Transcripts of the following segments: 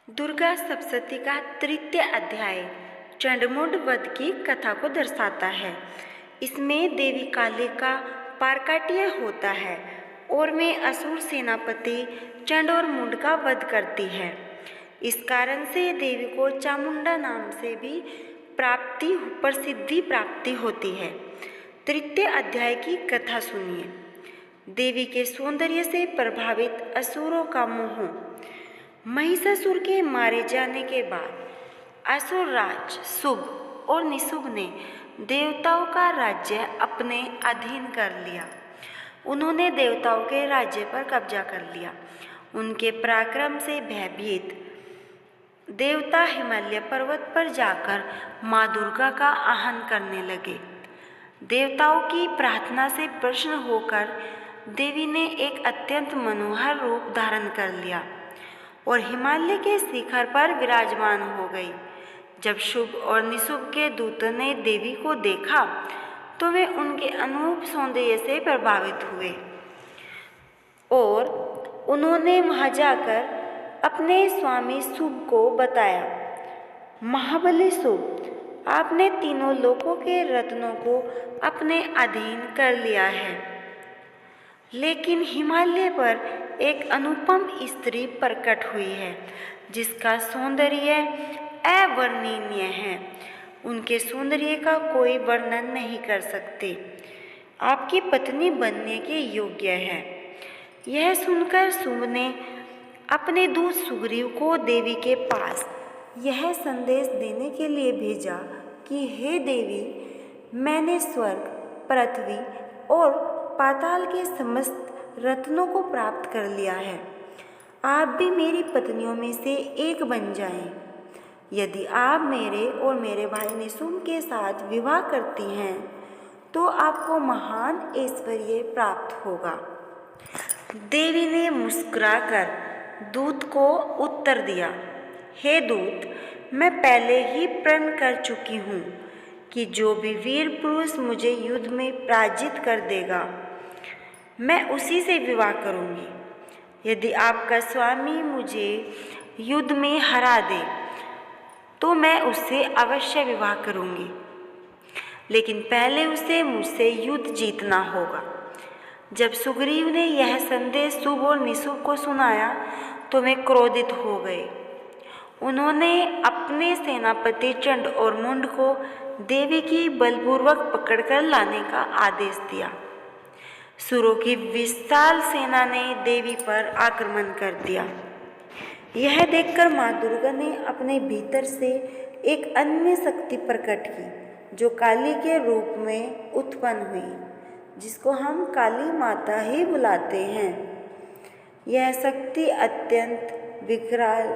दुर्गा सप्तशती का तृतीय अध्याय चंडमुंड वध की कथा को दर्शाता है। इसमें देवी काली का पारकाट्य होता है और वे असुर सेनापति चंड और मुंड का वध करती है। इस कारण से देवी को चामुंडा नाम से भी प्रसिद्धि प्राप्ति होती है। तृतीय अध्याय की कथा सुनिए। देवी के सौंदर्य से प्रभावित असुरों का मोह। महिषासुर के मारे जाने के बाद असुर राज शुभ और निशुभ ने देवताओं का राज्य अपने अधीन कर लिया। उन्होंने देवताओं के राज्य पर कब्जा कर लिया। उनके पराक्रम से भयभीत देवता हिमालय पर्वत पर जाकर माँ दुर्गा का आह्वान करने लगे। देवताओं की प्रार्थना से प्रसन्न होकर देवी ने एक अत्यंत मनोहर रूप धारण कर लिया और हिमालय के शिखर पर विराजमान हो गई। जब शुभ और निशुभ के दूतों ने देवी को देखा तो वे उनके अनूप सौंदर्य से प्रभावित हुए और उन्होंने वहां जाकर अपने स्वामी शुभ को बताया, महाबली शुभ, आपने तीनों लोकों के रत्नों को अपने अधीन कर लिया है, लेकिन हिमालय पर एक अनुपम स्त्री प्रकट हुई है जिसका सौंदर्य अवर्णनीय है। उनके सौंदर्य का कोई वर्णन नहीं कर सकते। आपकी पत्नी बनने के योग्य है। यह सुनकर शुभ ने अपने दूत सुग्रीव को देवी के पास यह संदेश देने के लिए भेजा कि हे देवी, मैंने स्वर्ग, पृथ्वी और पाताल के समस्त रत्नों को प्राप्त कर लिया है। आप भी मेरी पत्नियों में से एक बन जाएं। यदि आप मेरे और मेरे भाई निशुम्भ के साथ विवाह करती हैं तो आपको महान ऐश्वर्य प्राप्त होगा। देवी ने मुस्कुराकर दूत को उत्तर दिया, हे दूत, मैं पहले ही प्रण कर चुकी हूँ कि जो भी वीर पुरुष मुझे युद्ध में पराजित कर देगा मैं उसी से विवाह करूँगी। यदि आपका स्वामी मुझे युद्ध में हरा दे तो मैं उससे अवश्य विवाह करूँगी, लेकिन पहले उसे मुझसे युद्ध जीतना होगा। जब सुग्रीव ने यह संदेश शुभ और निशुभ को सुनाया तो वे क्रोधित हो गए। उन्होंने अपने सेनापति चंड और मुंड को देवी की बलपूर्वक पकड़कर लाने का आदेश दिया। सुरों की विशाल सेना ने देवी पर आक्रमण कर दिया। यह देखकर माँ दुर्गा ने अपने भीतर से एक अन्य शक्ति प्रकट की जो काली के रूप में उत्पन्न हुई, जिसको हम काली माता ही बुलाते हैं। यह शक्ति अत्यंत विकराल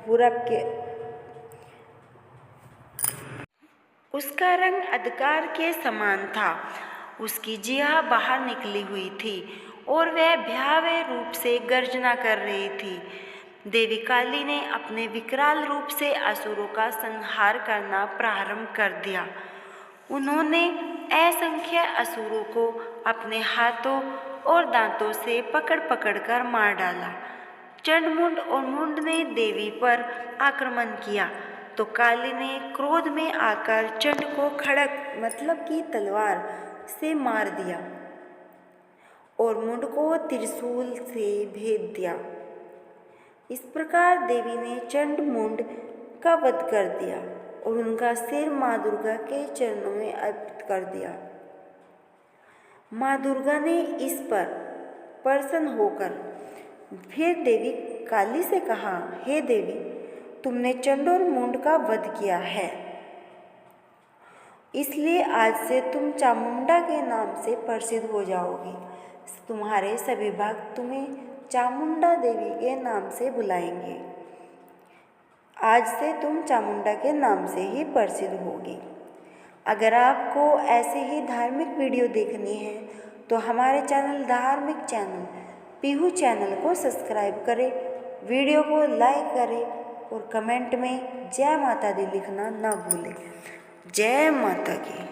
पूरब के उसका रंग अंधकार के समान था। उसकी जिह्वा बाहर निकली हुई थी और वह भयावह रूप से गर्जना कर रही थी। देवी काली ने अपने विकराल रूप से असुरों का संहार करना प्रारंभ कर दिया। उन्होंने असंख्य असुरों को अपने हाथों और दांतों से पकड़ कर मार डाला। चंडमुंड और मुंड ने देवी पर आक्रमण किया तो काली ने क्रोध में आकर चंड को खड़ग मतलब की तलवार से मार दिया और मुंड को त्रिशूल से भेद दिया। इस प्रकार देवी ने चंड मुंड का वध कर दिया और उनका सिर माँ दुर्गा के चरणों में अर्पित कर दिया। माँ दुर्गा ने इस पर प्रसन्न होकर फिर देवी काली से कहा, हे देवी, तुमने चंड और मुंड का वध किया है, इसलिए आज से तुम चामुंडा के नाम से प्रसिद्ध हो जाओगी। तुम्हारे सभी भक्त तुम्हें चामुंडा देवी के नाम से बुलाएंगे। आज से तुम चामुंडा के नाम से ही प्रसिद्ध होगी। अगर आपको ऐसे ही धार्मिक वीडियो देखनी है तो हमारे धार्मिक चैनल पीहू चैनल को सब्सक्राइब करें, वीडियो को लाइक करें और कमेंट में जय माता दी लिखना ना भूलें। जय माता की।